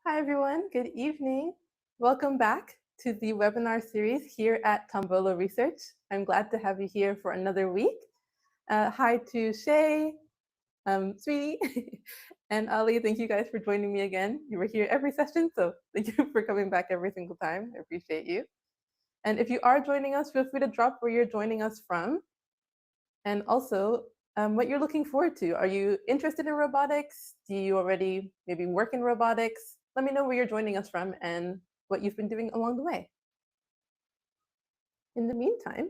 Hi, everyone. Good evening. Welcome back to the webinar series here at Tombolo Research. I'm glad to have you here for another week. Hi to Shay, Sweetie, and Ali. Thank you guys for joining me again. You were here every session, so thank you for coming back every single time. I appreciate you. And if you are joining us, feel free to drop where you're joining us from. And also, what you're looking forward to. Are you interested in robotics? Do you already maybe work in robotics? Let me know where you're joining us from and what you've been doing along the way. In the meantime,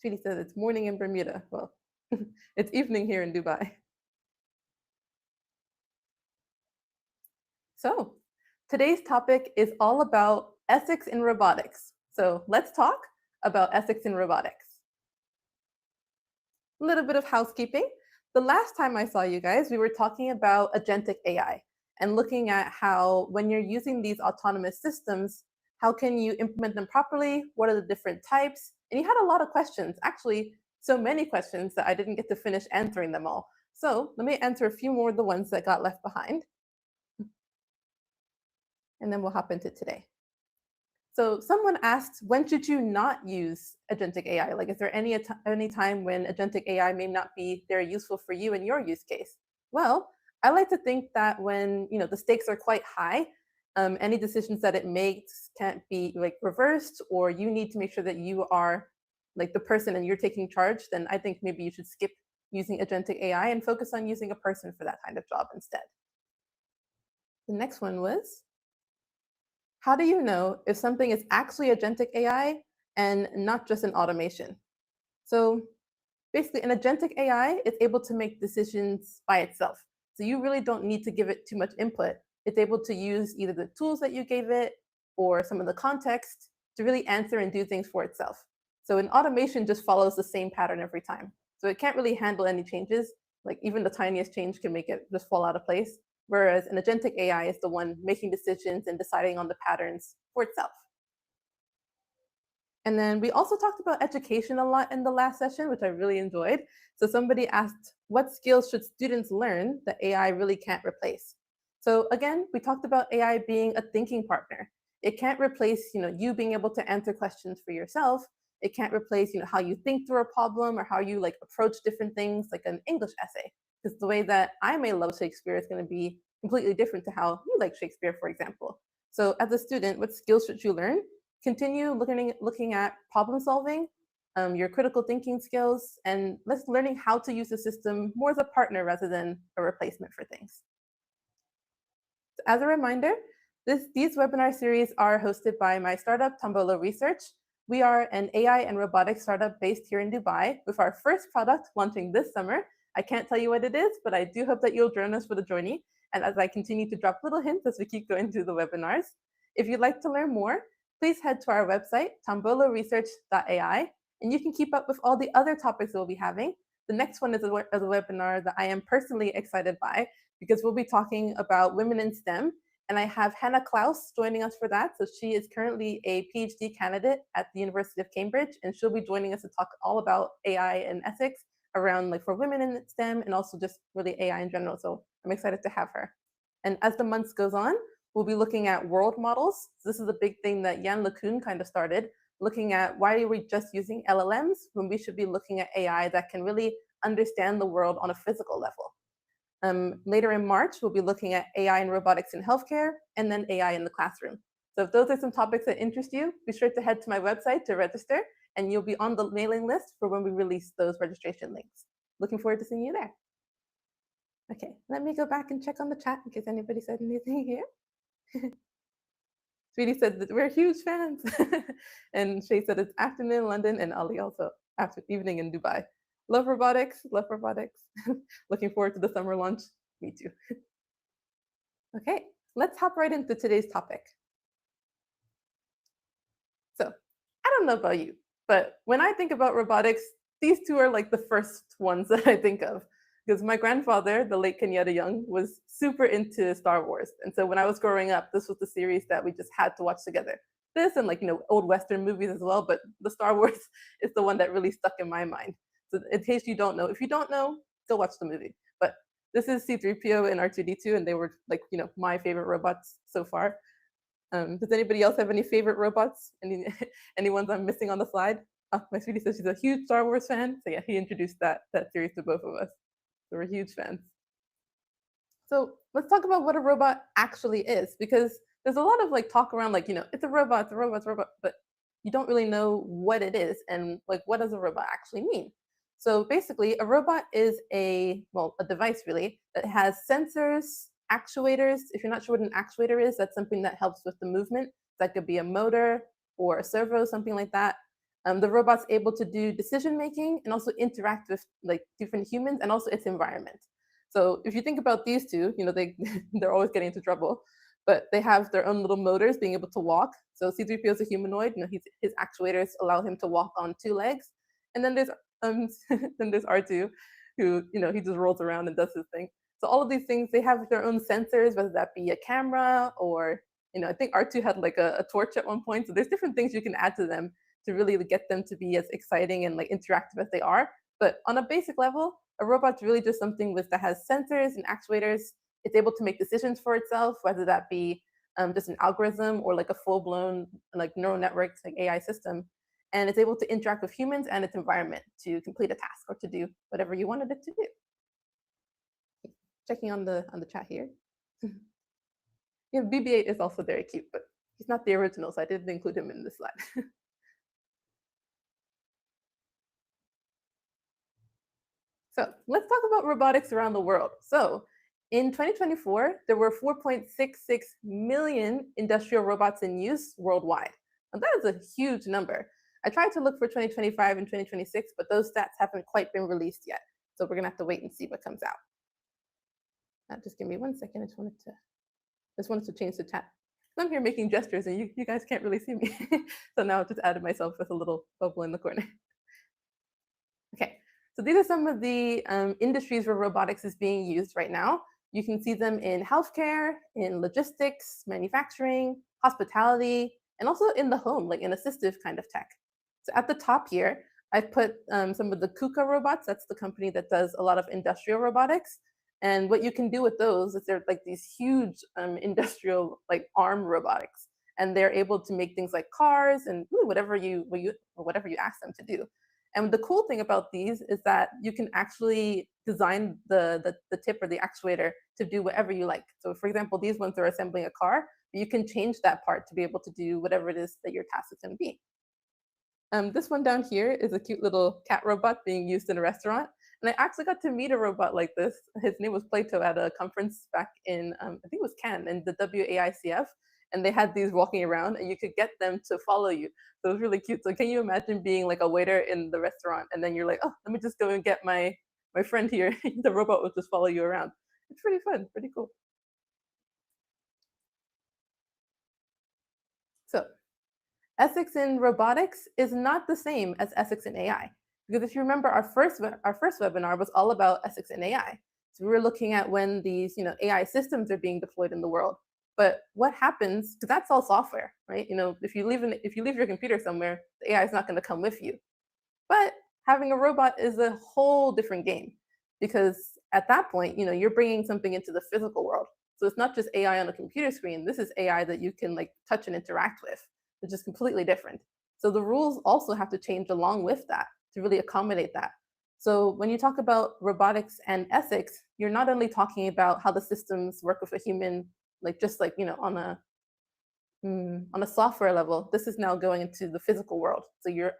Sweetie says it's morning in Bermuda. Well, it's evening here in Dubai. So today's topic is all about ethics in robotics. So let's talk about ethics in robotics. A little bit of housekeeping. The last time I saw you guys, we were talking about agentic AI and looking at how when you're using these autonomous systems, how can you implement them properly? What are the different types? And you had a lot of questions, actually so many questions that I didn't get to finish answering them all. So let me answer a few more of the ones that got left behind. And then we'll hop into today. So someone asked, when should you not use agentic AI? Like, is there any time when agentic AI may not be very useful for you in your use case? Well, I like to think that when the stakes are quite high, any decisions that it makes can't be like reversed, or you need to make sure that you are like the person and you're taking charge, then I think maybe you should skip using agentic AI and focus on using a person for that kind of job instead. The next one was, how do you know if something is actually agentic AI and not just an automation? So basically, an agentic AI is able to make decisions by itself. So you really don't need to give it too much input. It's able to use either the tools that you gave it or some of the context to really answer and do things for itself. So an automation just follows the same pattern every time. So it can't really handle any changes. Like even the tiniest change can make it just fall out of place. Whereas an agentic AI is the one making decisions and deciding on the patterns for itself. And then we also talked about education a lot in the last session, which I really enjoyed. So somebody asked, what skills should students learn that AI really can't replace? So again, we talked about AI being a thinking partner. It can't replace, you being able to answer questions for yourself. It can't replace, how you think through a problem or how you like approach different things, like an English essay. Because the way that I may love Shakespeare is going to be completely different to how you like Shakespeare, for example. So as a student, what skills should you learn? Continue looking at problem solving, your critical thinking skills, and learning how to use the system more as a partner rather than a replacement for things. So as a reminder, these webinar series are hosted by my startup, Tombolo Research. We are an AI and robotics startup based here in Dubai with our first product launching this summer. I can't tell you what it is, but I do hope that you'll join us for the journey. And as I continue to drop little hints as we keep going through the webinars, if you'd like to learn more, please head to our website, tomboloresearch.ai, and you can keep up with all the other topics that we'll be having. The next one is a webinar that I am personally excited by because we'll be talking about women in STEM. And I have Hannah Klaus joining us for that. So she is currently a PhD candidate at the University of Cambridge, and she'll be joining us to talk all about AI and ethics around like for women in STEM and also just really AI in general. So I'm excited to have her. And as the months goes on, we'll be looking at world models. So this is a big thing that Jan LeCun kind of started, looking at why are we just using LLMs when we should be looking at AI that can really understand the world on a physical level. Later in March, we'll be looking at AI and robotics in healthcare, and then AI in the classroom. So if those are some topics that interest you, be sure to head to my website to register, and you'll be on the mailing list for when we release those registration links. Looking forward to seeing you there. Okay, let me go back and check on the chat in case anybody said anything here. Sweetie said that we're huge fans. And Shay said it's afternoon in London, and Ali also after evening in Dubai. Love robotics, love robotics. Looking forward to the summer launch. Me too. Okay, let's hop right into today's topic. So I don't know about you, but when I think about robotics, these two are like the first ones that I think of. Because my grandfather, the late Kenyatta Young, was super into Star Wars. And so when I was growing up, this was the series that we just had to watch together. This and like, old Western movies as well, but the Star Wars is the one that really stuck in my mind. So in case you don't know, if you don't know, go watch the movie. But this is C3PO and R2D2, and they were like, my favorite robots so far. Does anybody else have any favorite robots? Any ones I'm missing on the slide? Oh, my sweetie says she's a huge Star Wars fan. So yeah, he introduced that series to both of us. So we're huge fans. So let's talk about what a robot actually is, because there's a lot of like talk around like, it's a robot, it's a robot, it's a robot, but you don't really know what it is and like what does a robot actually mean. So basically, a robot is a device really that has sensors, actuators. If you're not sure what an actuator is, that's something that helps with the movement. That could be a motor or a servo, something like that. The robot's able to do decision making and also interact with like different humans and also its environment. So if you think about these two, they're always getting into trouble, but they have their own little motors, being able to walk. So C3PO is a humanoid. His actuators allow him to walk on two legs, and then there's then there's R2, who he just rolls around and does his thing. So all of these things, they have their own sensors, whether that be a camera or I think R2 had like a torch at one point. So there's different things you can add to them to really get them to be as exciting and like interactive as they are. But on a basic level, a robot's really just something that has sensors and actuators. It's able to make decisions for itself, whether that be just an algorithm or like a full-blown like neural networks, like AI system. And it's able to interact with humans and its environment to complete a task or to do whatever you wanted it to do. Checking on the chat here. BB-8 is also very cute, but he's not the original, so I didn't include him in this slide. So let's talk about robotics around the world. So in 2024, there were 4.66 million industrial robots in use worldwide. And that is a huge number. I tried to look for 2025 and 2026, but those stats haven't quite been released yet. So we're gonna have to wait and see what comes out. Just give me 1 second. I just wanted to change the chat. I'm here making gestures and you guys can't really see me. So now I've just added myself with a little bubble in the corner. Okay, so these are some of the industries where robotics is being used right now. You can see them in healthcare, in logistics, manufacturing, hospitality, and also in the home, like in assistive kind of tech. So at the top here, I've put some of the KUKA robots. That's the company that does a lot of industrial robotics. And what you can do with those is they're like these huge industrial like arm robotics, and they're able to make things like cars and whatever you ask them to do. And the cool thing about these is that you can actually design the tip or the actuator to do whatever you like. So for example, these ones are assembling a car, but you can change that part to be able to do whatever it is that your task is going to be. This one down here is a cute little cat robot being used in a restaurant. And I actually got to meet a robot like this. His name was Plato at a conference back in, I think it was Cannes, in the WAICF. And they had these walking around and you could get them to follow you. So it was really cute. So can you imagine being like a waiter in the restaurant and then you're like, oh, let me just go and get my friend here. The robot will just follow you around. It's pretty fun, pretty cool. So ethics in robotics is not the same as ethics in AI. Because if you remember, our first webinar was all about ethics in AI. So we were looking at when these AI systems are being deployed in the world. But what happens, because that's all software, right? If you leave your computer somewhere, the AI is not going to come with you. But having a robot is a whole different game, because at that point, you're bringing something into the physical world. So it's not just AI on a computer screen. This is AI that you can like touch and interact with, which is completely different. So the rules also have to change along with that to really accommodate that. So when you talk about robotics and ethics, you're not only talking about how the systems work with a human, like just like on a software level. This is now going into the physical world. So you're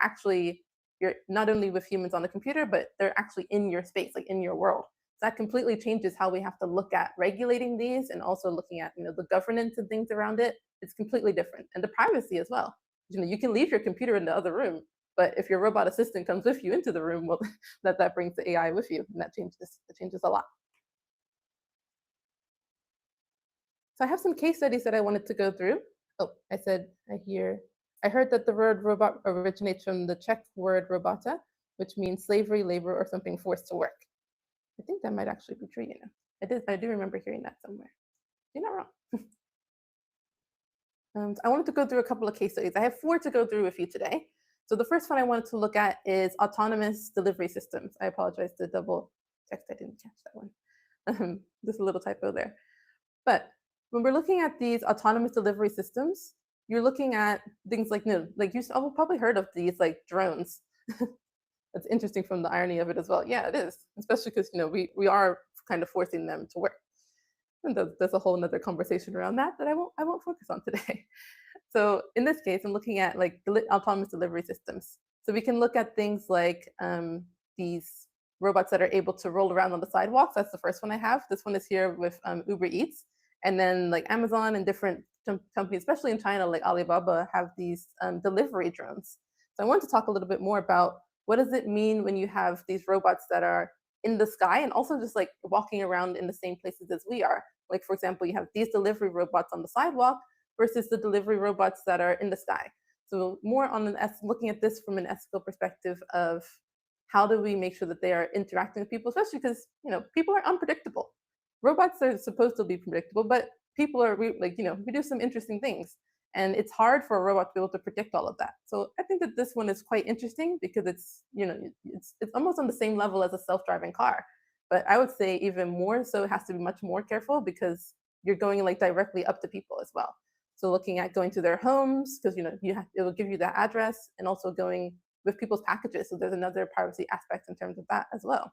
not only with humans on the computer, but they're actually in your space, like in your world. So that completely changes how we have to look at regulating these and also looking at the governance and things around it. It's completely different, and the privacy as well. You can leave your computer in the other room, but if your robot assistant comes with you into the room, well, that brings the AI with you, and that changes a lot. So I have some case studies that I wanted to go through. Oh, I heard that the word robot originates from the Czech word robota, which means slavery, labor, or something forced to work. I think that might actually be true, I do remember hearing that somewhere. You're not wrong. I wanted to go through a couple of case studies. I have 4 to go through with you today. So the first one I wanted to look at is autonomous delivery systems. I apologize, the double text, I didn't catch that one. Just a little typo there. But when we're looking at these autonomous delivery systems, you're looking at things like, like you've probably heard of these like drones. It's interesting from the irony of it as well. Yeah, it is, especially because we are kind of forcing them to work. And there's a whole nother conversation around that I won't focus on today. So in this case, I'm looking at like autonomous delivery systems. So we can look at things like these robots that are able to roll around on the sidewalks. That's the first one I have. This one is here with Uber Eats, and then like Amazon and different companies, especially in China, like Alibaba, have these delivery drones. So I want to talk a little bit more about what does it mean when you have these robots that are in the sky and also just like walking around in the same places as we are. Like for example, you have these delivery robots on the sidewalk versus the delivery robots that are in the sky. So more on looking at this from an ethical perspective of how do we make sure that they are interacting with people, especially because people are unpredictable. Robots are supposed to be predictable, but people are we do some interesting things, and it's hard for a robot to be able to predict all of that. So I think that this one is quite interesting because it's almost on the same level as a self-driving car, but I would say even more so it has to be much more careful because you're going like directly up to people as well. So looking at going to their homes because it will give you that address, and also going with people's packages. So there's another privacy aspect in terms of that as well.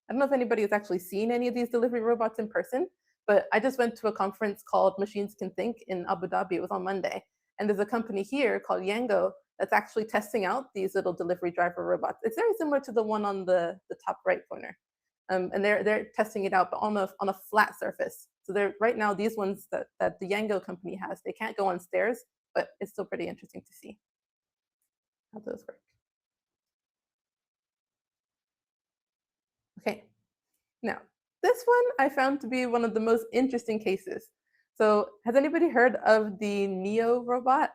I don't know if anybody has actually seen any of these delivery robots in person, but I just went to a conference called Machines Can Think in Abu Dhabi. It was on Monday. And there's a company here called Yango that's actually testing out these little delivery driver robots. It's very similar to the one on the top right corner. And they're testing it out, but on a flat surface. So they're right now these ones that the Yango company has, they can't go on stairs, but it's still pretty interesting to see how those work. Okay, now this one I found to be one of the most interesting cases. So has anybody heard of the Neo robot?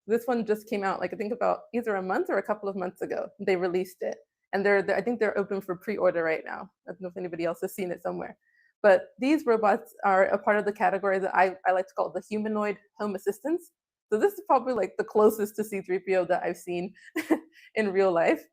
This one just came out, like I think about either a month or a couple of months ago. They released it, and I think they're open for pre-order right now. I don't know if anybody else has seen it somewhere. But these robots are a part of the category that I like to call the humanoid home assistants. So this is probably like the closest to C3PO that I've seen in real life.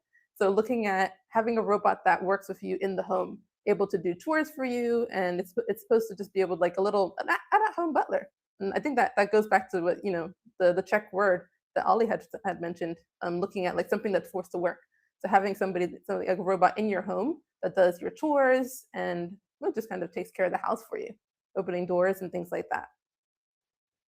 So looking at having a robot that works with you in the home, able to do chores for you, and it's supposed to just be able like a little at-home butler. And I think that goes back to what the Czech word that Ali had mentioned, looking at like something that's forced to work. So having somebody like a robot in your home that does your chores and just kind of takes care of the house for you, opening doors and things like that.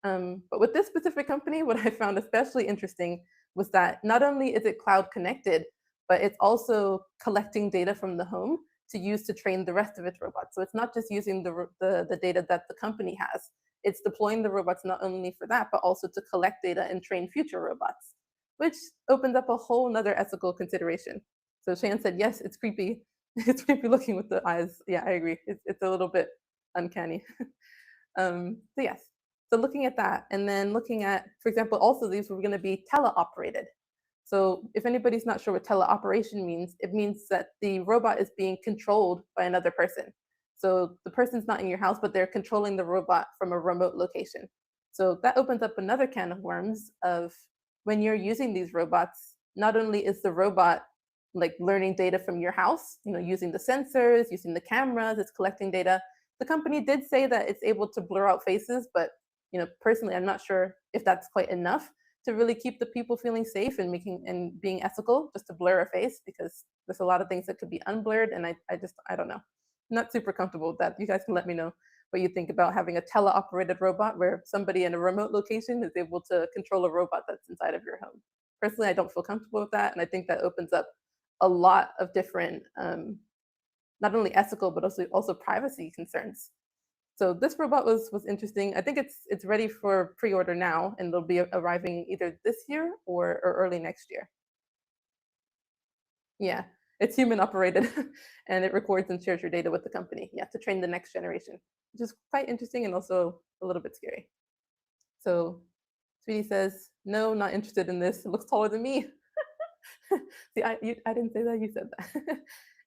But with this specific company, what I found especially interesting was that not only is it cloud connected, but it's also collecting data from the home to use to train the rest of its robots. So it's not just using the data that the company has. It's deploying the robots not only for that, but also to collect data and train future robots, which opens up a whole nother ethical consideration. So Shan said, yes, it's creepy. It's creepy looking with the eyes. Yeah, I agree. It's a little bit uncanny. So yes, so looking at that, and then looking at, for example, also these were going to be teleoperated. So if anybody's not sure what teleoperation means, it means that the robot is being controlled by another person. So the person's not in your house, but they're controlling the robot from a remote location. So that opens up another can of worms of when you're using these robots, not only is the robot like learning data from your house, using the sensors, using the cameras, it's collecting data. The company did say that it's able to blur out faces, but personally, I'm not sure if that's quite enough to really keep the people feeling safe and being ethical, just to blur a face, because there's a lot of things that could be unblurred, and I don't know. I'm not super comfortable with that. You guys can let me know what you think about having a teleoperated robot where somebody in a remote location is able to control a robot that's inside of your home. Personally, I don't feel comfortable with that, and I think that opens up a lot of different, not only ethical but also privacy concerns. So this robot was interesting. I think it's ready for pre-order now, and it'll be arriving either this year or early next year. Yeah, it's human operated, and it records and shares your data with the company. Yeah, to train the next generation, which is quite interesting and also a little bit scary. So Sweetie says, no, not interested in this. It looks taller than me. See, I didn't say that, you said that.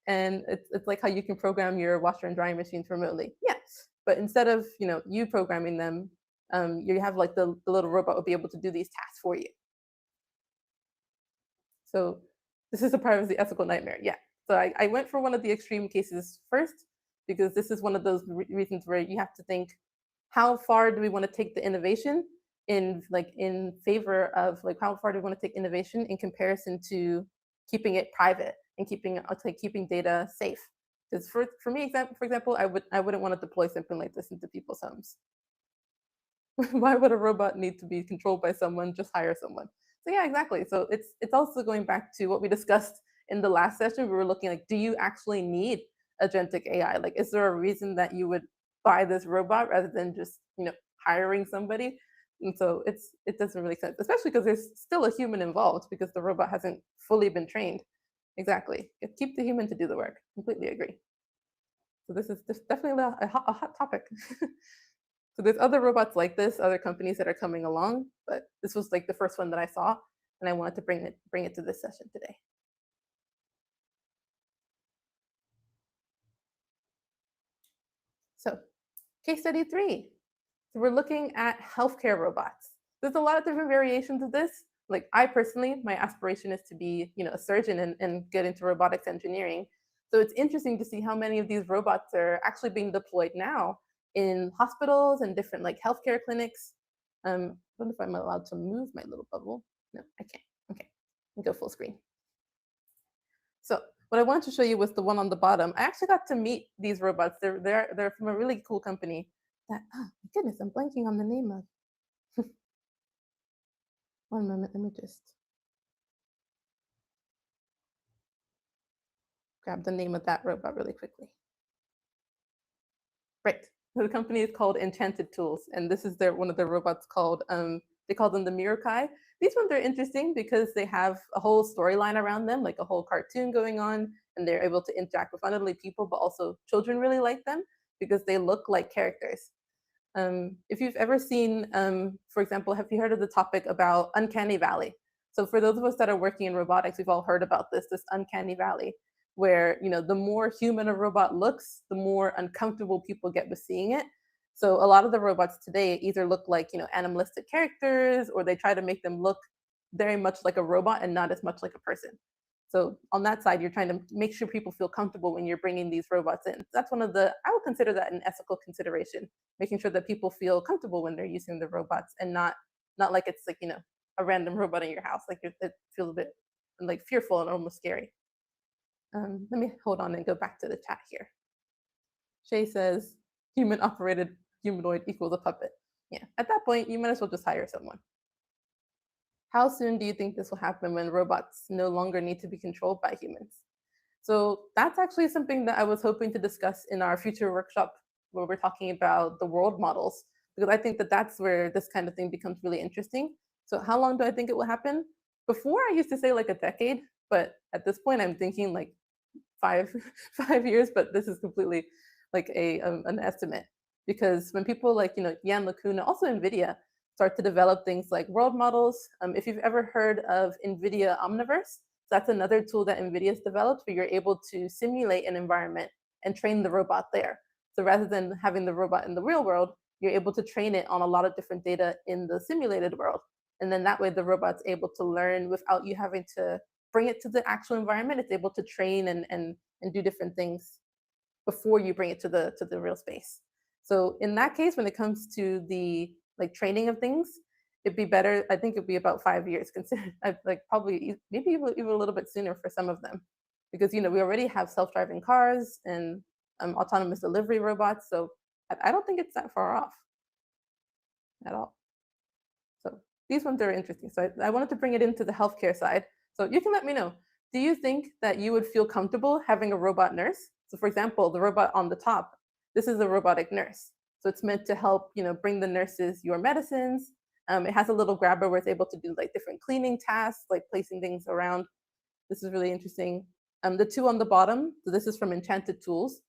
And it's like how you can program your washer and drying machines remotely. Yes, but instead of you programming them, you have like the little robot will be able to do these tasks for you. So this is a privacy ethical nightmare. Yeah. So I went for one of the extreme cases first, because this is one of those reasons where you have to think, how far do we want to take the innovation in favor of how far do we want to take innovation in comparison to keeping it private and keeping data safe? Because for me, for example, I wouldn't want to deploy something like this into people's homes. Why would a robot need to be controlled by someone? Just hire someone. So yeah, exactly. So it's also going back to what we discussed in the last session. We were looking like, do you actually need agentic AI? Like, is there a reason that you would buy this robot rather than just hiring somebody? And so it doesn't really make sense, especially because there's still a human involved because the robot hasn't fully been trained. Exactly. Keep the human to do the work. Completely agree. So this is just definitely a hot topic. So there's other robots like this, other companies that are coming along, but this was like the first one that I saw, and I wanted to bring it to this session today. So case study 3. So we're looking at healthcare robots. There's a lot of different variations of this. Like I personally, my aspiration is to be, a surgeon and get into robotics engineering. So it's interesting to see how many of these robots are actually being deployed now in hospitals and different like healthcare clinics. I don't know if I'm allowed to move my little bubble. No, I can't. Okay, I'll go full screen. So what I wanted to show you was the one on the bottom. I actually got to meet these robots. They're from a really cool company. That oh my goodness, I'm blanking on the name of. One moment, let me just grab the name of that robot really quickly. Right. The company is called Enchanted Tools, and this is one of their robots called they call them the Mirokai. These ones are interesting because they have a whole storyline around them, like a whole cartoon going on, and they're able to interact with not only people but also children really like them because they look like characters. If you've ever seen, for example, have you heard of the topic about uncanny valley? So for those of us that are working in robotics, we've all heard about this uncanny valley, where the more human a robot looks, the more uncomfortable people get with seeing it. So a lot of the robots today either look like animalistic characters, or they try to make them look very much like a robot and not as much like a person. So on that side, you're trying to make sure people feel comfortable when you're bringing these robots in. That's one of I would consider that an ethical consideration, making sure that people feel comfortable when they're using the robots and not like it's like, a random robot in your house. Like it feels a bit like fearful and almost scary. Let me hold on and go back to the chat here. Shay says, human operated humanoid equals a puppet. Yeah, at that point, you might as well just hire someone. How soon do you think this will happen when robots no longer need to be controlled by humans? So that's actually something that I was hoping to discuss in our future workshop where we're talking about the world models, because I think that that's where this kind of thing becomes really interesting. So how long do I think it will happen? Before I used to say like a decade, but at this point I'm thinking like 5 years, but this is completely like an estimate, because when people like Jan LeCun, also NVIDIA, start to develop things like world models. If you've ever heard of NVIDIA Omniverse, that's another tool that NVIDIA has developed where you're able to simulate an environment and train the robot there. So rather than having the robot in the real world, you're able to train it on a lot of different data in the simulated world. And then that way the robot's able to learn without you having to bring it to the actual environment. It's able to train and do different things before you bring it to the real space. So in that case, when it comes to the like training of things, it'd be better. I think it'd be about 5 years. Consider like probably maybe even a little bit sooner for some of them, because we already have self-driving cars and autonomous delivery robots. So I don't think it's that far off at all. So these ones are interesting. So I wanted to bring it into the healthcare side. So you can let me know. Do you think that you would feel comfortable having a robot nurse? So for example, the robot on the top, this is a robotic nurse. So it's meant to help, bring the nurses your medicines. It has a little grabber where it's able to do like different cleaning tasks, like placing things around. This is really interesting. The two on the bottom, so this is from Enchanted Tools.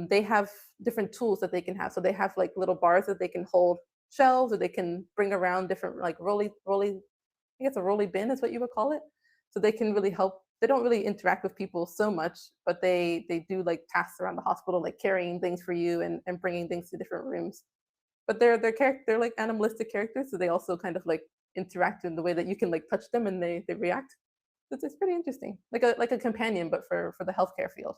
They have different tools that they can have. So they have like little bars that they can hold shelves, or they can bring around different like rolly, I guess a rolly bin is what you would call it. So they can really help. They don't really interact with people so much, but they do like tasks around the hospital, like carrying things for you and bringing things to different rooms. But they're like animalistic characters, so they also kind of like interact in the way that you can like touch them and they react. It's pretty interesting, like a companion, but for the healthcare field.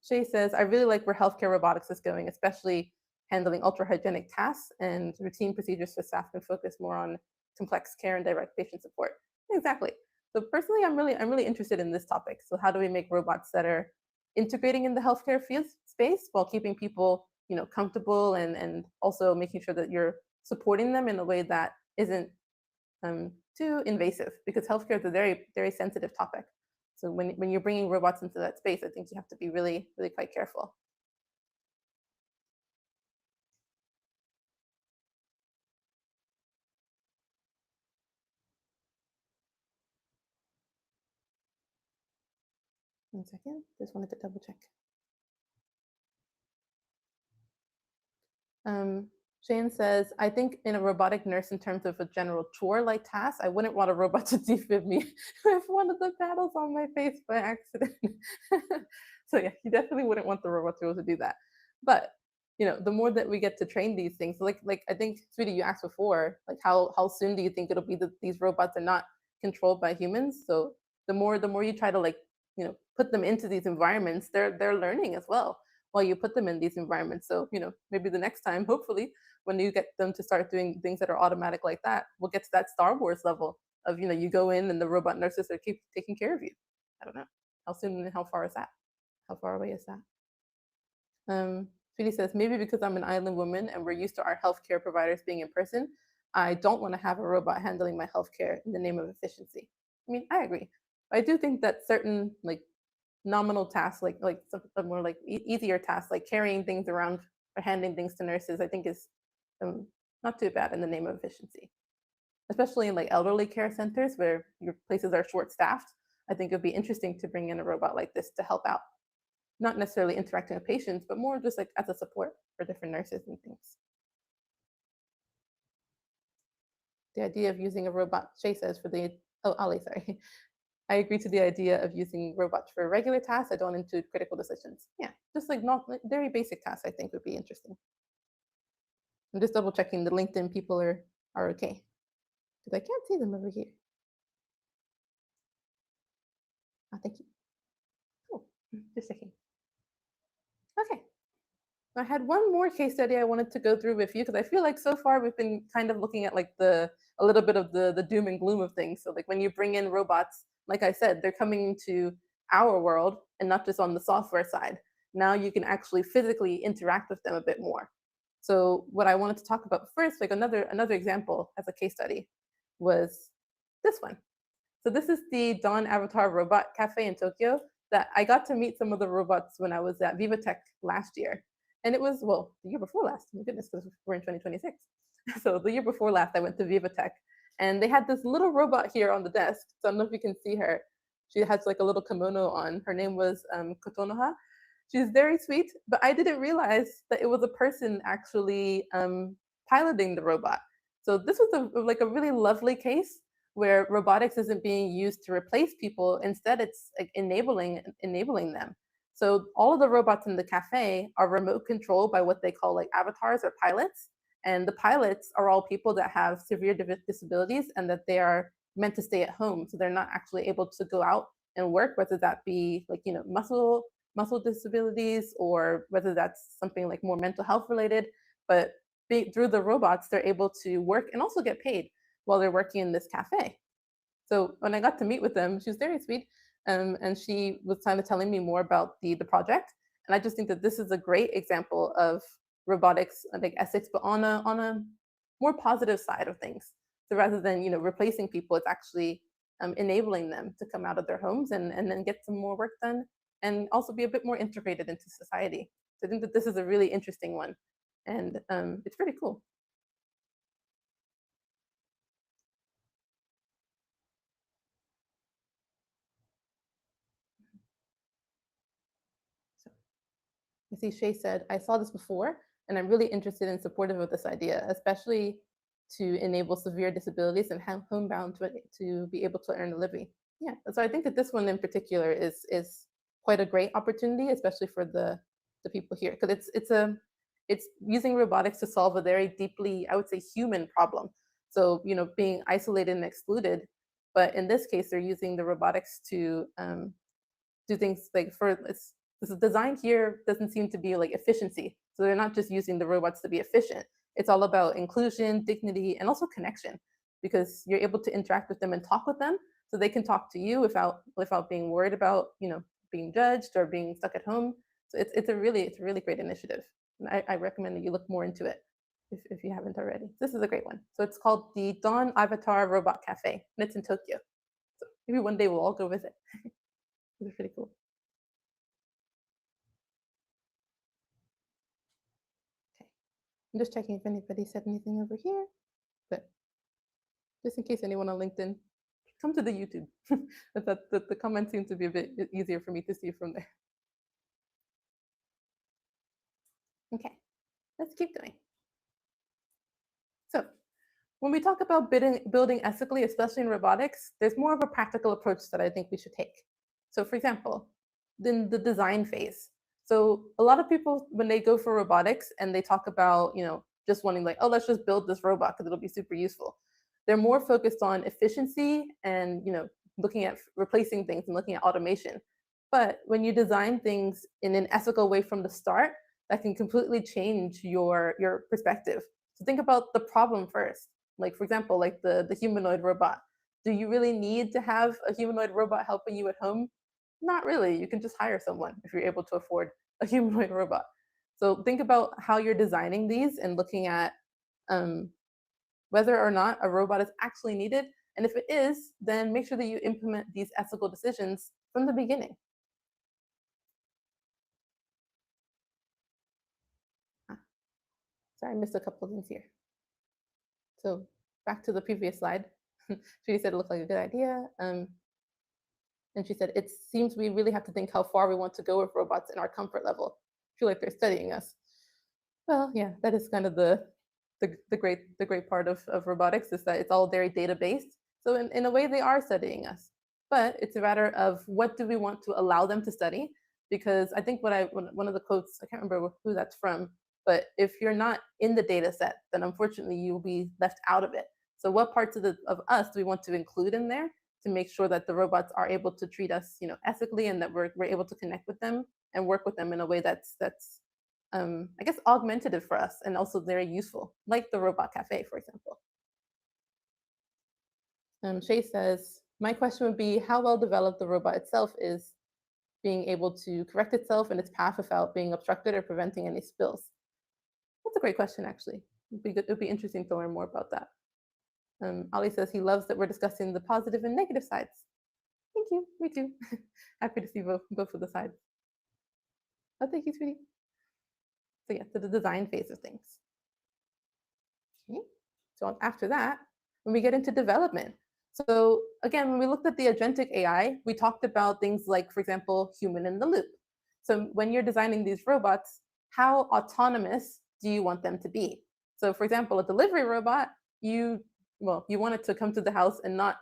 Shay says, I really like where healthcare robotics is going, especially handling ultra hygienic tasks and routine procedures so staff can focus more on complex care and direct patient support. Exactly. So personally, I'm really interested in this topic. So how do we make robots that are integrating in the healthcare field space while keeping people, comfortable and also making sure that you're supporting them in a way that isn't too invasive, because healthcare is a very, very sensitive topic. So when you're bringing robots into that space, I think you have to be really, really quite careful. One second, just wanted to double check. Um, Shane says, I think in a robotic nurse, in terms of a general chore-like task, I wouldn't want a robot to defib me if one of the paddles on my face by accident. So yeah, you definitely wouldn't want the robot to be able to do that. But the more that we get to train these things, like I think, sweetie, you asked before, like how soon do you think it'll be that these robots are not controlled by humans? So the more you try to put them into these environments, they're learning as well while you put them in these environments. So, maybe the next time, hopefully, when you get them to start doing things that are automatic like that, we'll get to that Star Wars level of, you go in and the robot nurses are keep taking care of you. I don't know. How soon and how far is that? How far away is that? Sweetie says, maybe because I'm an island woman and we're used to our healthcare providers being in person, I don't want to have a robot handling my healthcare in the name of efficiency. I mean, I agree. I do think that certain nominal tasks, like some more easier tasks, like carrying things around or handing things to nurses, I think is not too bad in the name of efficiency, especially in elderly care centers where your places are short staffed. I think it'd be interesting to bring in a robot like this to help out, not necessarily interacting with patients, but more just as a support for different nurses and things. The idea of using a robot, Shay says, for the Ali, sorry. I agree to the idea of using robots for regular tasks. I don't include critical decisions. Yeah, just not very basic tasks, I think would be interesting. I'm just double checking the LinkedIn people are okay, because I can't see them over here. Oh, thank you. Cool. Just checking. Okay. I had one more case study I wanted to go through with you, because I feel like so far we've been kind of looking at a little bit of the doom and gloom of things. So when you bring in robots, like I said, they're coming into our world and not just on the software side. Now you can actually physically interact with them a bit more. So what I wanted to talk about first, another example as a case study, was this one. So this is the Dawn Avatar Robot Cafe in Tokyo that I got to meet some of the robots when I was at VivaTech last year. And it was, well, the year before last, my goodness, because we're in 2026. So the year before last, I went to VivaTech and they had this little robot here on the desk. So I don't know if you can see her. She has a little kimono on. Her name was Kotonoha. She's very sweet, but I didn't realize that it was a person actually piloting the robot. So this was a really lovely case where robotics isn't being used to replace people. Instead, it's enabling them. So all of the robots in the cafe are remote controlled by what they call avatars or pilots. And the pilots are all people that have severe disabilities and that they are meant to stay at home. So they're not actually able to go out and work, whether that be muscle disabilities or whether that's something more mental health related. But through the robots, they're able to work and also get paid while they're working in this cafe. So when I got to meet with them, she was very sweet, and she was kind of telling me more about the project. And I just think that this is a great example of robotics, ethics, but on a more positive side of things. So rather than replacing people, it's actually enabling them to come out of their homes and then get some more work done and also be a bit more integrated into society. So I think that this is a really interesting one, and it's pretty cool. So I see Shay said, I saw this before, and I'm really interested and supportive of this idea, especially to enable severe disabilities and homebound to be able to earn a living. Yeah, so I think that this one in particular is quite a great opportunity, especially for the people here, because it's using robotics to solve a very deeply, I would say, human problem. So being isolated and excluded, but in this case, they're using the robotics to do things This design here doesn't seem to be like efficiency. So they're not just using the robots to be efficient. It's all about inclusion, dignity, and also connection, because you're able to interact with them and talk with them, so they can talk to you without being worried about being judged or being stuck at home. So it's a really great initiative. And I recommend that you look more into it if you haven't already. This is a great one. So it's called the Dawn Avatar Robot Cafe, and it's in Tokyo. So maybe one day we'll all go visit. It's pretty cool. Okay, I'm just checking if anybody said anything over here, but just in case anyone on LinkedIn, come to the YouTube. The comments seem to be a bit easier for me to see from there. Okay, let's keep going. So when we talk about building ethically, especially in robotics, there's more of a practical approach that I think we should take. So for example, in the design phase. So a lot of people, when they go for robotics and they talk about, just wanting like, oh, let's just build this robot because it'll be super useful. They're more focused on efficiency and, looking at replacing things and looking at automation. But when you design things in an ethical way from the start, that can completely change your perspective. So think about the problem first. Like for example, like the humanoid robot. Do you really need to have a humanoid robot helping you at home? Not really. You can just hire someone if you're able to afford a humanoid robot. So think about how you're designing these and looking at um, whether or not a robot is actually needed. And if it is, then make sure that you implement these ethical decisions from the beginning. Ah, sorry, I missed a couple of things here. So back to the previous slide. She said it looked like a good idea. And she said, it seems we really have to think how far we want to go with robots in our comfort level. I feel like they're studying us. Well, yeah, that is kind of the great part of robotics, is that it's all very data based. So in a way, they are studying us. But it's a matter of what do we want to allow them to study? Because I think one of the quotes, I can't remember who that's from, but if you're not in the data set, then unfortunately you'll be left out of it. So what parts of us do we want to include in there to make sure that the robots are able to treat us, ethically, and that we're able to connect with them and work with them in a way that's I guess augmentative for us and also very useful, like the robot cafe, for example. Shay says, my question would be how well developed the robot itself is, being able to correct itself in its path without being obstructed or preventing any spills. That's a great question, actually. It'd be interesting to learn more about that. Ali says he loves that we're discussing the positive and negative sides. Thank you. Me too. Happy to see both of the sides. Oh, thank you, sweetie. So yeah, to the design phase of things. Okay. So after that, when we get into development. So again, when we looked at the agentic AI, we talked about things like, for example, human in the loop. So when you're designing these robots, how autonomous do you want them to be? So for example, a delivery robot, you want it to come to the house and not,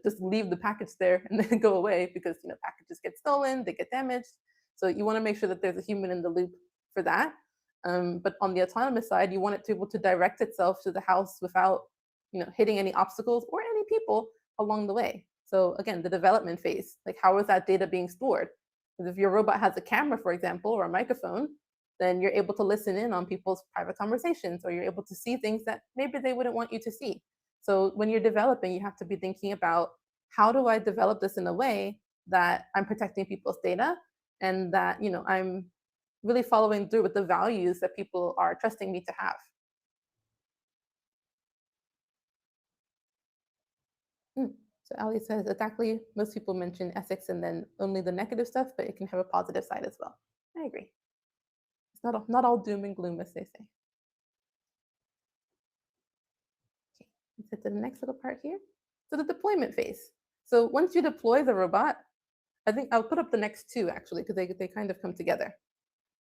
just leave the package there and then go away, because, packages get stolen, they get damaged. So you want to make sure that there's a human in the loop for that. But on the autonomous side, you want it to be able to direct itself to the house without, hitting any obstacles or any people along the way. So again, the development phase, like how is that data being stored? Because if your robot has a camera, for example, or a microphone, then you're able to listen in on people's private conversations, or you're able to see things that maybe they wouldn't want you to see. So when you're developing, you have to be thinking about, how do I develop this in a way that I'm protecting people's data, and that, I'm really following through with the values that people are trusting me to have. So Ali says, exactly, most people mention ethics and then only the negative stuff, but it can have a positive side as well. I agree. It's not all doom and gloom, as they say. Okay, let's get to the next little part here. So the deployment phase. So once you deploy the robot, I think I'll put up the next two actually, because they kind of come together.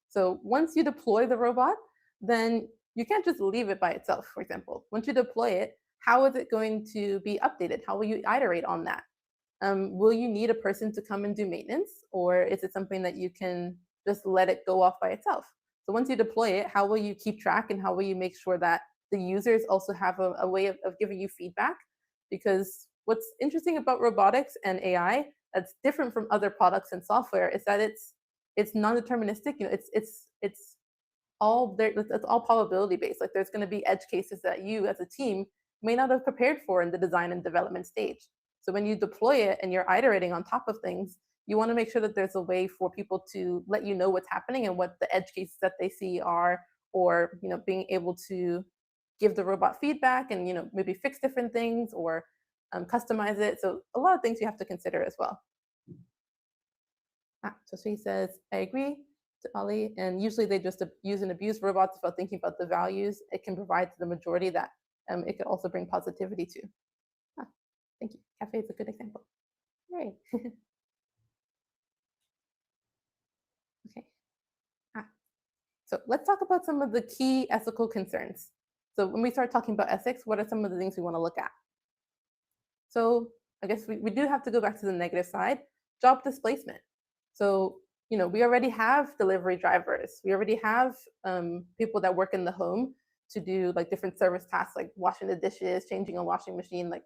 So once you deploy the robot, then you can't just leave it by itself, for example. Once you deploy it, how is it going to be updated? How will you iterate on that? Will you need a person to come and do maintenance, or is it something that you can just let it go off by itself? So once you deploy it, how will you keep track, and how will you make sure that the users also have a way of giving you feedback? Because what's interesting about robotics and AI that's different from other products and software is that it's it's non-deterministic. It's all there. It's all probability based. Like there's going to be edge cases that you as a team may not have prepared for in the design and development stage. So when you deploy it and you're iterating on top of things, you want to make sure that there's a way for people to let you know what's happening and what the edge cases that they see are, or being able to give the robot feedback and maybe fix different things or customize it. So a lot of things you have to consider as well. So she says, I agree to Ali, and usually they just use and abuse robots without thinking about the values it can provide to the majority that it could also bring positivity to. Thank you. Cafe is a good example. Right. Okay. So let's talk about some of the key ethical concerns. So when we start talking about ethics, what are some of the things we want to look at? So I guess we do have to go back to the negative side, job displacement. So, we already have delivery drivers. We already have people that work in the home to do like different service tasks, like washing the dishes, changing a washing machine. Like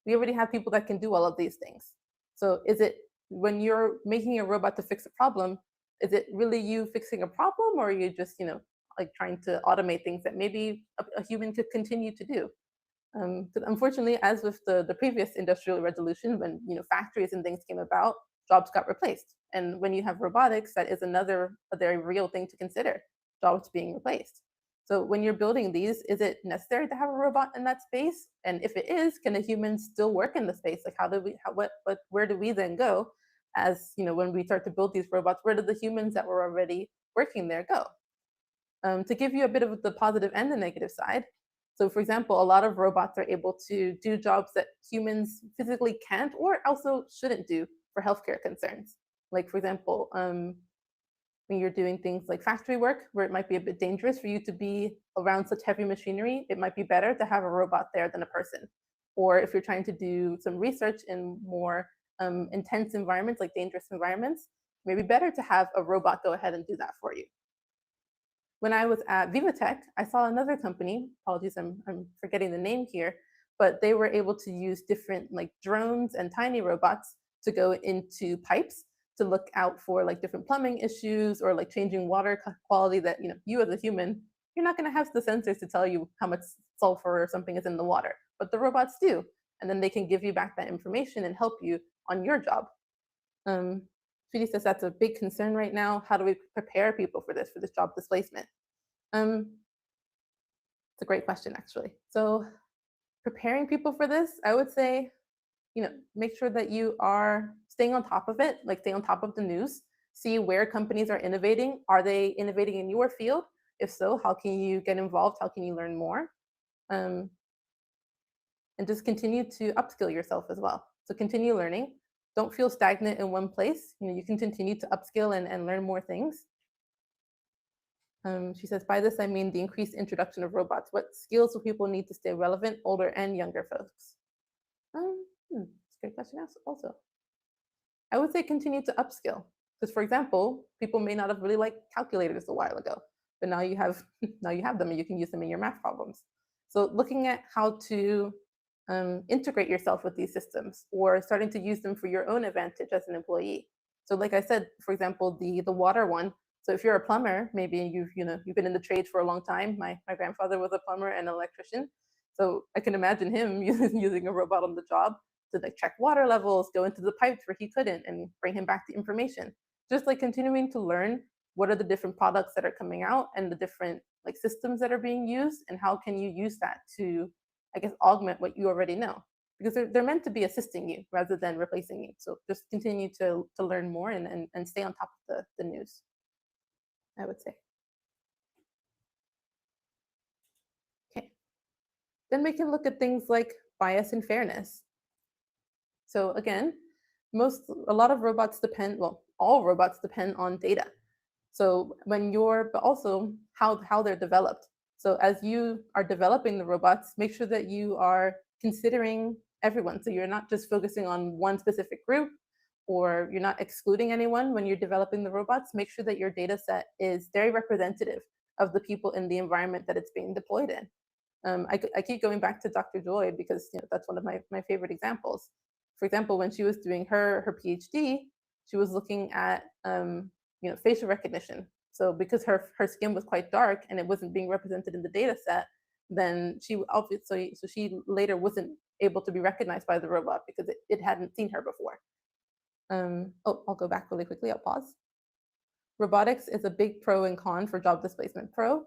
we already have people that can do all of these things. So is it, when you're making a robot to fix a problem, is it really you fixing a problem, or are you just, like trying to automate things that maybe a human could continue to do? Unfortunately, as with the previous industrial revolution, when factories and things came about, jobs got replaced. And when you have robotics, that is another a very real thing to consider: jobs being replaced. So when you're building these, is it necessary to have a robot in that space? And if it is, can a human still work in the space? Like where do we then go? As when we start to build these robots, where do the humans that were already working there go? To give you a bit of the positive and the negative side. So for example, a lot of robots are able to do jobs that humans physically can't or also shouldn't do for healthcare concerns. Like for example, when you're doing things like factory work, where it might be a bit dangerous for you to be around such heavy machinery, it might be better to have a robot there than a person. Or if you're trying to do some research in more intense environments, like dangerous environments, maybe better to have a robot go ahead and do that for you. When I was at Vivatech, I saw another company, apologies, I'm forgetting the name here, but they were able to use different like drones and tiny robots to go into pipes to look out for like different plumbing issues or like changing water quality that you as a human, you're not going to have the sensors to tell you how much sulfur or something is in the water, but the robots do. And then they can give you back that information and help you on your job. Judy says that's a big concern right now. How do we prepare people for this job displacement? It's a great question, actually. So preparing people for this, I would say, make sure that you are staying on top of it, like stay on top of the news, see where companies are innovating. Are they innovating in your field? If so, how can you get involved? How can you learn more? And just continue to upskill yourself as well. So continue learning. Don't feel stagnant in one place. You can continue to upskill and learn more things. She says, by this, I mean the increased introduction of robots. What skills do people need to stay relevant, older and younger folks? It's a good question also. I would say continue to upskill. Because for example, people may not have really liked calculators a while ago, but now you have them and you can use them in your math problems. So looking at how to integrate yourself with these systems or starting to use them for your own advantage as an employee. So like I said, for example, the water one. So if you're a plumber, maybe you've been in the trade for a long time. My grandfather was a plumber and an electrician. So I can imagine him using a robot on the job to like check water levels, go into the pipes where he couldn't, and bring him back the information. Just like continuing to learn what are the different products that are coming out and the different like systems that are being used, and how can you use that to, I guess, augment what you already know, because they're meant to be assisting you rather than replacing you. So just continue to learn more and stay on top of the news, I would say. Okay. Then we can look at things like bias and fairness. So again, a lot of robots depend, well, all robots depend on data. So but also how they're developed. So as you are developing the robots, make sure that you are considering everyone. So you're not just focusing on one specific group, or you're not excluding anyone when you're developing the robots. Make sure that your data set is very representative of the people in the environment that it's being deployed in. I keep going back to Dr. Joy because that's one of my favorite examples. For example, when she was doing her PhD, she was looking at facial recognition. So because her skin was quite dark and it wasn't being represented in the data set, then she obviously so she later wasn't able to be recognized by the robot because it hadn't seen her before. I'll go back really quickly. I'll pause. Robotics is a big pro and con for job displacement. Pro,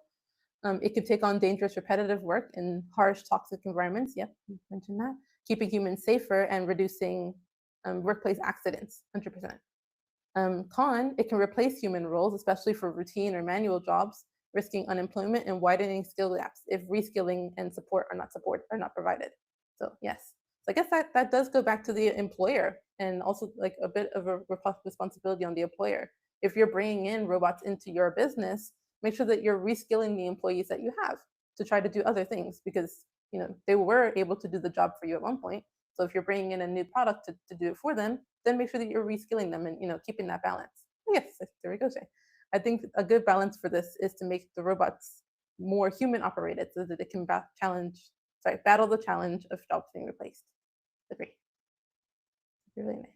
it can take on dangerous, repetitive work in harsh, toxic environments. Yep, you mentioned that. Keeping humans safer and reducing workplace accidents, 100%. Con, it can replace human roles, especially for routine or manual jobs, risking unemployment and widening skill gaps if reskilling and support are not provided. So yes, so I guess that does go back to the employer and also like a bit of a responsibility on the employer. If you're bringing in robots into your business, make sure that you're reskilling the employees that you have to try to do other things because they were able to do the job for you at one point. So if you're bringing in a new product to do it for them, then make sure that you're reskilling them and keeping that balance. Yes, there we go, Shay. I think a good balance for this is to make the robots more human operated so that it can battle the challenge of jobs being replaced. Agree. Really nice.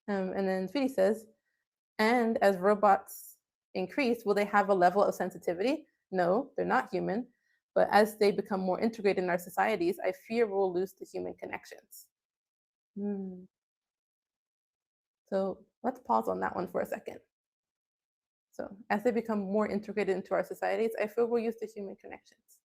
And then Sweetie says, and as robots increase, will they have a level of sensitivity? No, they're not human. But as they become more integrated in our societies, I fear we'll lose the human connections. So let's pause on that one for a second. So as they become more integrated into our societies, I feel we'll use the human connections.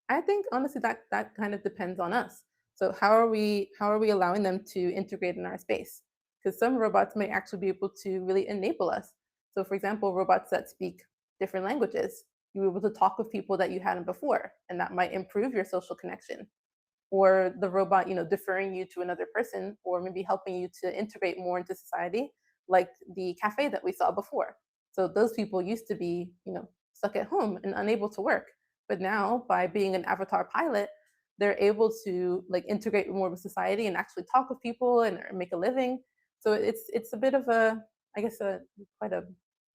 I think honestly that kind of depends on us. So how are we allowing them to integrate in our space? Because some robots may actually be able to really enable us. So for example, robots that speak different languages, you're able to talk with people that you hadn't before, and that might improve your social connection. Or the robot, deferring you to another person, or maybe helping you to integrate more into society, like the cafe that we saw before. So those people used to be, stuck at home and unable to work. But now, by being an avatar pilot, they're able to like integrate more with society and actually talk with people and make a living. So it's a bit of a, I guess, quite a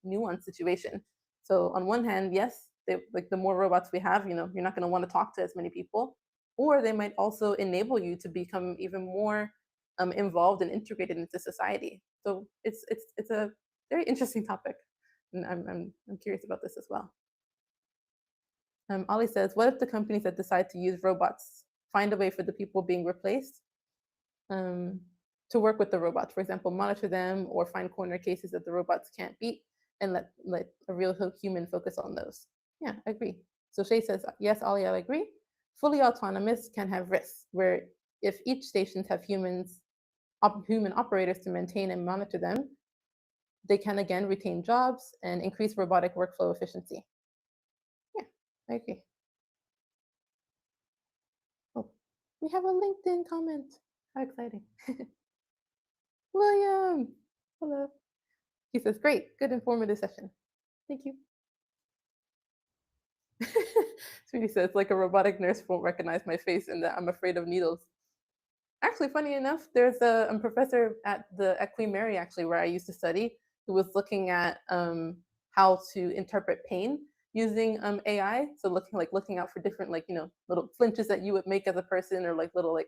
nuanced situation. So on one hand, yes, like the more robots we have, you're not going to want to talk to as many people, or they might also enable you to become even more involved and integrated into society. So it's a very interesting topic, and I'm curious about this as well. Ollie says, what if the companies that decide to use robots find a way for the people being replaced to work with the robots? For example, monitor them or find corner cases that the robots can't beat and let a real human focus on those. Yeah, I agree. So Shay says, yes, Ollie, I agree. Fully autonomous can have risks where if each stations have human operators to maintain and monitor them, they can again retain jobs and increase robotic workflow efficiency. Yeah, I agree. Oh, we have a LinkedIn comment. How exciting. William, hello. He says, great, good informative session. Thank you. Sweetie says, like a robotic nurse won't recognize my face and that I'm afraid of needles. Actually, funny enough, there's a professor at Queen Mary, actually, where I used to study, who was looking at how to interpret pain using AI. So looking out for different little flinches that you would make as a person, or like little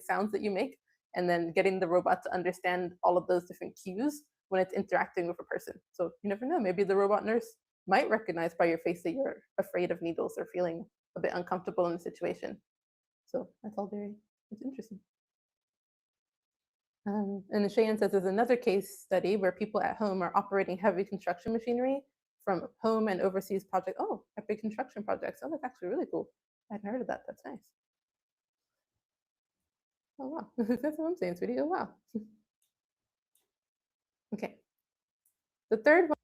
sounds that you make, and then getting the robot to understand all of those different cues when it's interacting with a person. So you never know, maybe the robot nurse might recognize by your face that you're afraid of needles or feeling a bit uncomfortable in the situation. So that's all it's interesting. And Cheyenne says there's another case study where people at home are operating heavy construction machinery from home and overseas project. Oh, epic construction projects. Oh, that's actually really cool. I hadn't heard of that. That's nice. Oh, wow. That's what I'm saying, sweetie. Oh, wow. Okay. The third one.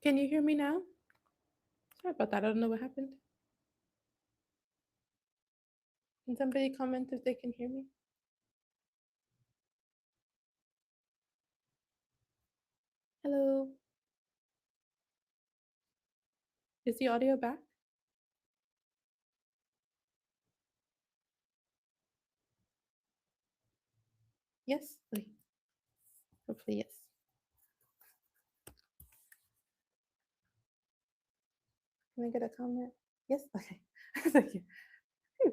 Can you hear me now? Sorry about that. I don't know what happened. Can somebody comment if they can hear me? Hello. Is the audio back? Yes? Okay. Hopefully, yes. Can I get a comment? Yes? Okay. Thank you. Phew.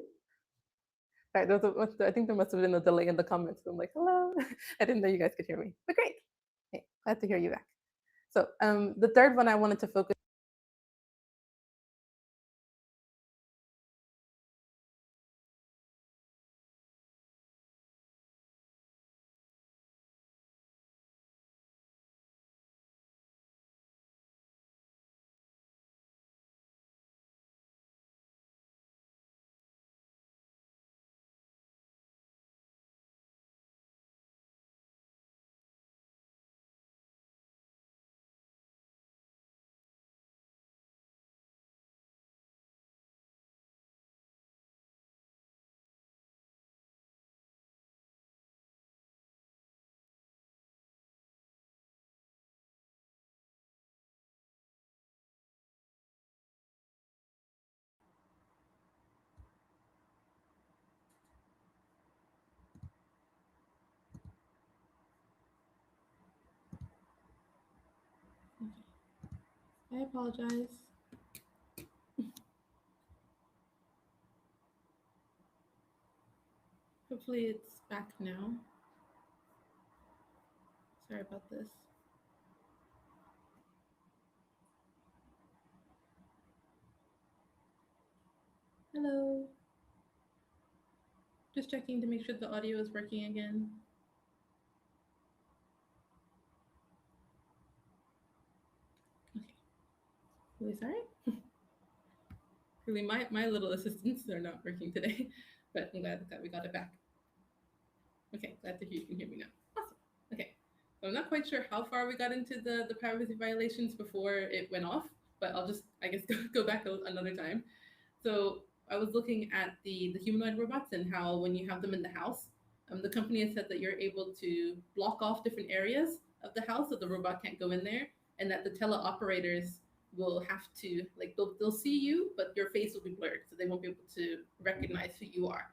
All right, I think there must have been a delay in the comments. I'm like, hello. I didn't know you guys could hear me, but great. Okay, glad to hear you back. So the third one I wanted to focus. I apologize. Hopefully it's back now. Sorry about this. Hello. Just checking to make sure the audio is working again. Okay. Really sorry. Really, my little assistants are not working today, but I'm glad that we got it back. Okay, glad to hear you can hear me now. Awesome. Okay. So I'm not quite sure how far we got into the privacy violations before it went off, but I'll just, I guess, go back another time. So I was looking at the humanoid robots and how when you have them in the house, the company has said that you're able to block off different areas of the house so the robot can't go in there, and that the teleoperators will have to like they'll see you, but your face will be blurred, so they won't be able to recognize who you are.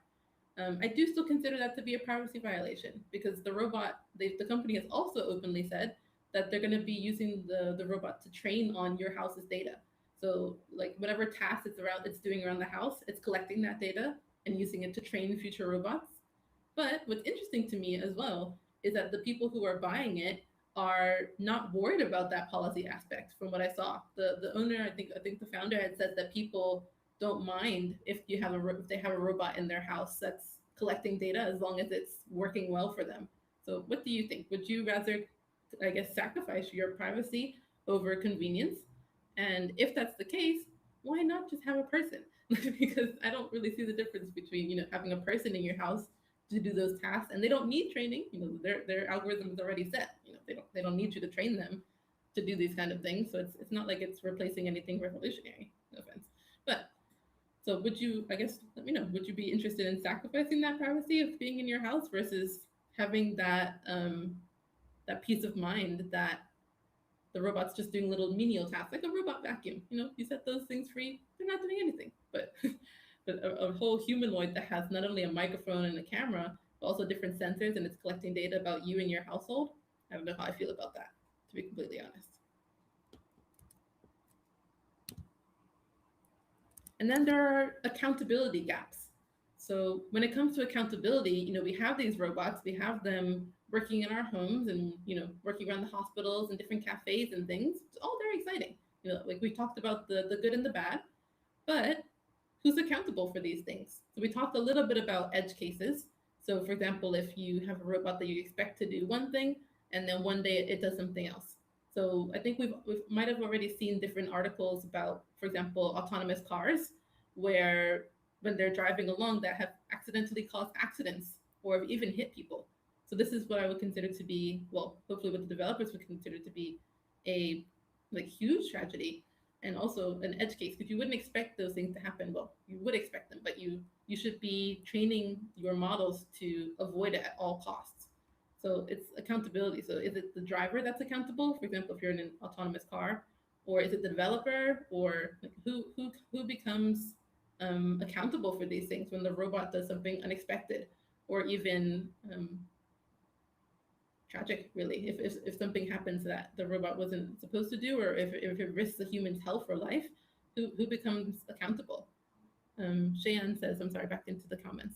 I do still consider that to be a privacy violation because the company has also openly said that they're going to be using the robot to train on your house's data. So, like whatever task it's doing around the house, it's collecting that data and using it to train future robots. But what's interesting to me as well is that the people who are buying it are not worried about that policy aspect. From what I saw, the owner, I think the founder had said that people don't mind if they have a robot in their house that's collecting data as long as it's working well for them. So, what do you think? Would you rather, I guess, sacrifice your privacy over convenience? And if that's the case, why not just have a person? Because I don't really see the difference between having a person in your house to do those tasks, and they don't need training. Their algorithm is already set. They don't need you to train them to do these kind of things. So it's not like it's replacing anything revolutionary. No offense, but so would you? I guess let me know. Would you be interested in sacrificing that privacy of being in your house versus having that peace of mind that the robot's just doing little menial tasks like a robot vacuum? You set those things free, they're not doing anything. But but a whole humanoid that has not only a microphone and a camera, but also different sensors, and it's collecting data about you and your household. I don't know how I feel about that, to be completely honest. And then there are accountability gaps. So when it comes to accountability, we have these robots, we have them working in our homes and working around the hospitals and different cafes and things. It's all very exciting. Like we talked about the good and the bad, but who's accountable for these things? So we talked a little bit about edge cases. So for example, if you have a robot that you expect to do one thing and then one day it does something else. So I think we might have already seen different articles about, for example, autonomous cars, where when they're driving along that have accidentally caused accidents or even hit people. So this is what I would consider to be, well, hopefully what the developers would consider to be a like huge tragedy and also an edge case because you wouldn't expect those things to happen. Well, you would expect them, but you should be training your models to avoid it at all costs. So it's accountability. So is it the driver that's accountable? For example, if you're in an autonomous car, or is it the developer, or like who becomes accountable for these things when the robot does something unexpected, or even tragic, really. If something happens that the robot wasn't supposed to do, or if it risks the human's health or life, who becomes accountable? Cheyenne says, I'm sorry, back into the comments.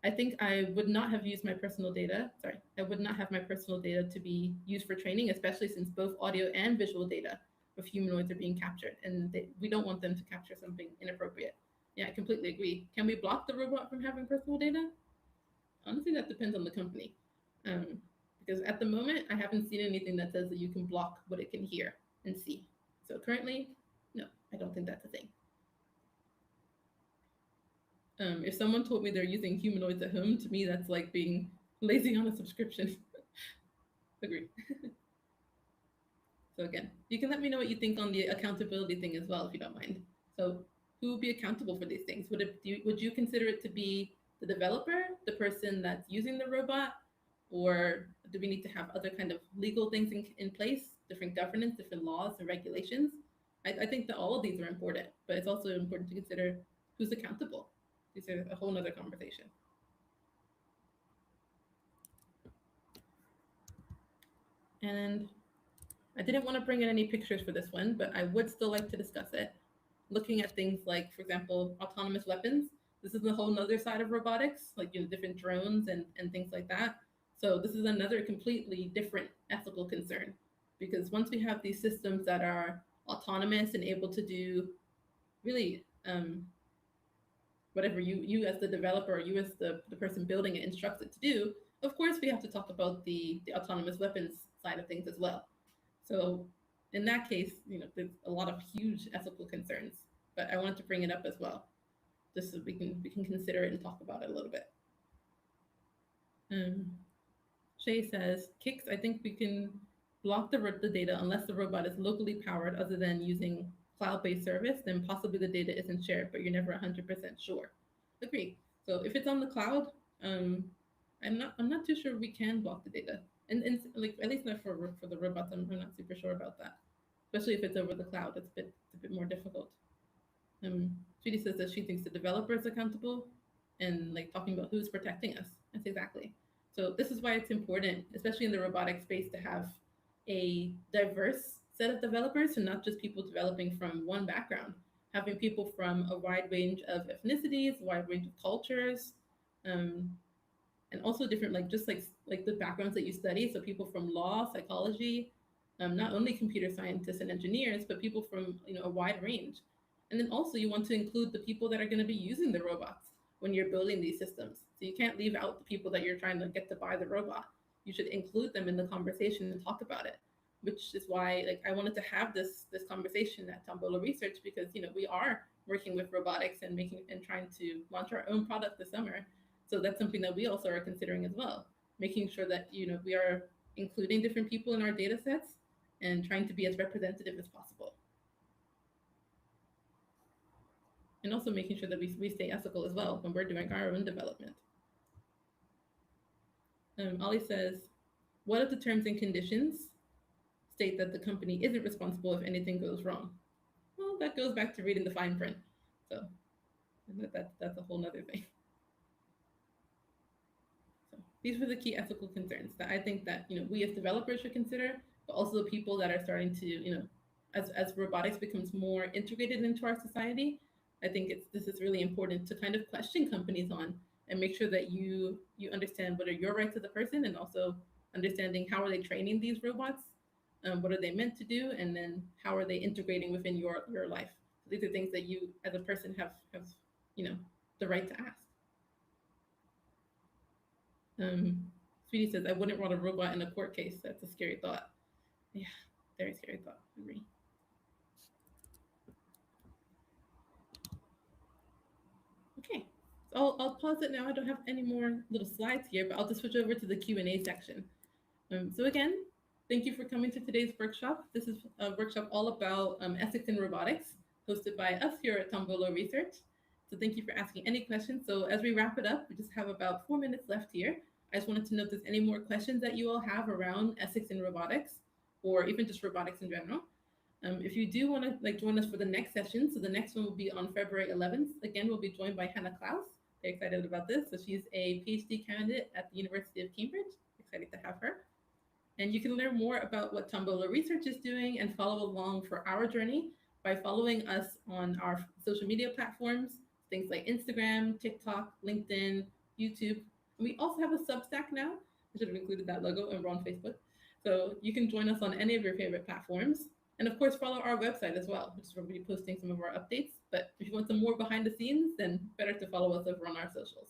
I think I would not have used my personal data. Sorry, I would not have my personal data to be used for training, especially since both audio and visual data of humanoids are being captured, and we don't want them to capture something inappropriate. Yeah, I completely agree. Can we block the robot from having personal data? Honestly, that depends on the company. Um, because at the moment, I haven't seen anything that says that you can block what it can hear and see. So currently, no, I don't think that's a thing. If someone told me they're using humanoids at home, to me, that's like being lazy on a subscription. Agree. So again, you can let me know what you think on the accountability thing as well, if you don't mind. So who would be accountable for these things? Would you consider it to be the developer, the person that's using the robot, or do we need to have other kind of legal things in place, different governance, different laws and regulations? I think that all of these are important, but it's also important to consider who's accountable. These are a whole nother conversation. And I didn't want to bring in any pictures for this one, but I would still like to discuss it. Looking at things like, for example, autonomous weapons. This is a whole nother side of robotics, like different drones and things like that. So this is another completely different ethical concern because once we have these systems that are autonomous and able to do really whatever you as the developer or you as the person building it instructs it to do, of course we have to talk about the autonomous weapons side of things as well. So in that case, there's a lot of huge ethical concerns, but I wanted to bring it up as well, just so we can consider it and talk about it a little bit. Shay says, Kix, I think we can block the data unless the robot is locally powered other than using cloud-based service, then possibly the data isn't shared, but you're never 100% sure. Agree. So if it's on the cloud, I'm not too sure we can block the data. And like at least not for the robots, I'm not super sure about that. Especially if it's over the cloud, it's a bit more difficult. Sweetie says that she thinks the developer is accountable, and like talking about who's protecting us. That's exactly. So this is why it's important, especially in the robotic space, to have a diverse set of developers and not just people developing from one background. Having people from a wide range of ethnicities, a wide range of cultures, um, and also different like the backgrounds that you study. So people from law, psychology, not only computer scientists and engineers, but people from a wide range. And then also you want to include the people that are going to be using the robots when you're building these systems. So you can't leave out the people that you're trying to get to buy the robot. You should include them in the conversation and talk about it. Which is why like I wanted to have this conversation at Tombolo Research because we are working with robotics and making and trying to launch our own product this summer. So that's something that we also are considering as well, making sure that we are including different people in our data sets and trying to be as representative as possible. And also making sure that we stay ethical as well when we're doing our own development. Ollie says, what if the terms and conditions state that the company isn't responsible if anything goes wrong? Well, that goes back to reading the fine print. So that's a whole nother thing. So these were the key ethical concerns that I think that we as developers should consider, but also the people that are starting to as robotics becomes more integrated into our society. I think this is really important to kind of question companies on and make sure that you understand what are your rights as a person and also understanding how are they training these robots, what are they meant to do, and then how are they integrating within your life. So these are things that you as a person have the right to ask. Sweetie says, I wouldn't want a robot in a court case. That's a scary thought. Yeah, very scary thought. Agree. Okay, so I'll pause it now. I don't have any more little slides here, but I'll just switch over to the Q&A section. So again, Thank you for coming to today's workshop. This is a workshop all about ethics in robotics, hosted by us here at Tombolo Research. So thank you for asking any questions. So as we wrap it up, we just have about 4 minutes left here. I just wanted to know if there's any more questions that you all have around ethics in robotics, or even just robotics in general. If you do want to join us for the next session, so the next one will be on February 11th. Again, we'll be joined by Hannah Klaus. Very excited about this. So she's a PhD candidate at the University of Cambridge. Excited to have her. And you can learn more about what Tombolo Research is doing and follow along for our journey by following us on our social media platforms, things like Instagram, TikTok, LinkedIn, YouTube. And we also have a Substack now. I should have included that logo, and we're on Facebook. So you can join us on any of your favorite platforms. And of course, follow our website as well, which is where we'll be posting some of our updates. But if you want some more behind the scenes, then better to follow us over on our socials.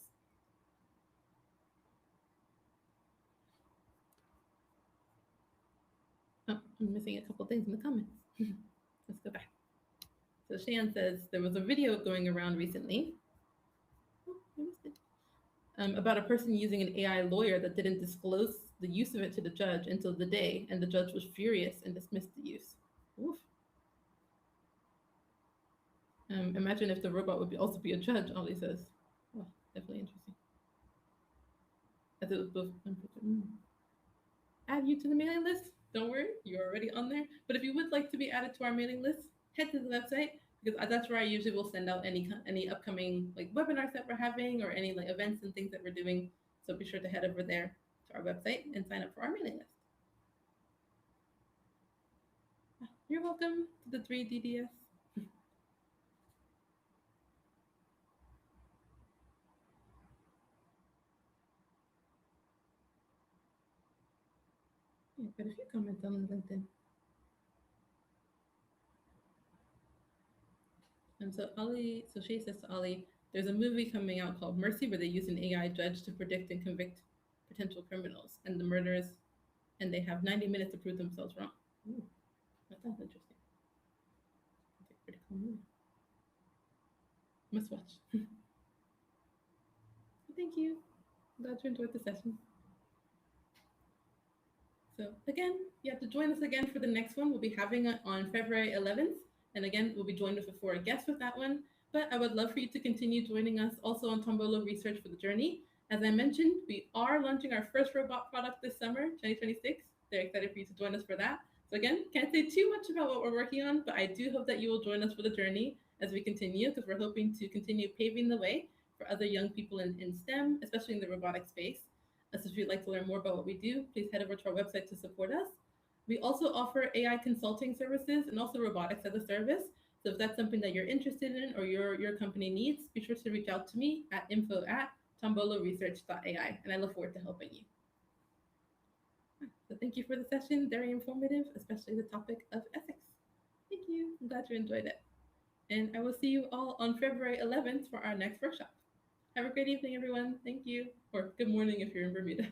Oh, I'm missing a couple things in the comments. Let's go back. So Shan says there was a video going around recently. Oh, I missed it. About a person using an AI lawyer that didn't disclose the use of it to the judge until the day, and the judge was furious and dismissed the use. Oof. Imagine if the robot would also be a judge, Ollie says. Oh, definitely interesting. As it was both. Add you to the mailing list. Don't worry, you're already on there. But if you would like to be added to our mailing list, head to the website, because that's where I usually will send out any upcoming webinars that we're having, or any events and things that we're doing. So be sure to head over there to our website and sign up for our mailing list. You're welcome to the 3DDS. Yeah, got a few comments on LinkedIn. And so Shay says to Ollie, there's a movie coming out called Mercy where they use an AI judge to predict and convict potential criminals and the murderers, and they have 90 minutes to prove themselves wrong. Ooh, that sounds interesting. That's a pretty cool movie. Must watch. Thank you. Glad you enjoyed the session. So again, you have to join us again for the next one. We'll be having it on February 11th. And again, we'll be joined with a guest with that one. But I would love for you to continue joining us also on Tombolo Research for the Journey. As I mentioned, we are launching our first robot product this summer, 2026. They're excited for you to join us for that. So again, can't say too much about what we're working on, but I do hope that you will join us for the journey as we continue, because we're hoping to continue paving the way for other young people in STEM, especially in the robotic space. So if you'd like to learn more about what we do, please head over to our website to support us. We also offer AI consulting services and also robotics as a service. So if that's something that you're interested in or your company needs, be sure to reach out to me at info@tomboloresearch.ai, and I look forward to helping you. So thank you for the session. Very informative, especially the topic of ethics. Thank you. I'm glad you enjoyed it. And I will see you all on February 11th for our next workshop. Have a great evening, everyone. Thank you. Or good morning if you're in Bermuda.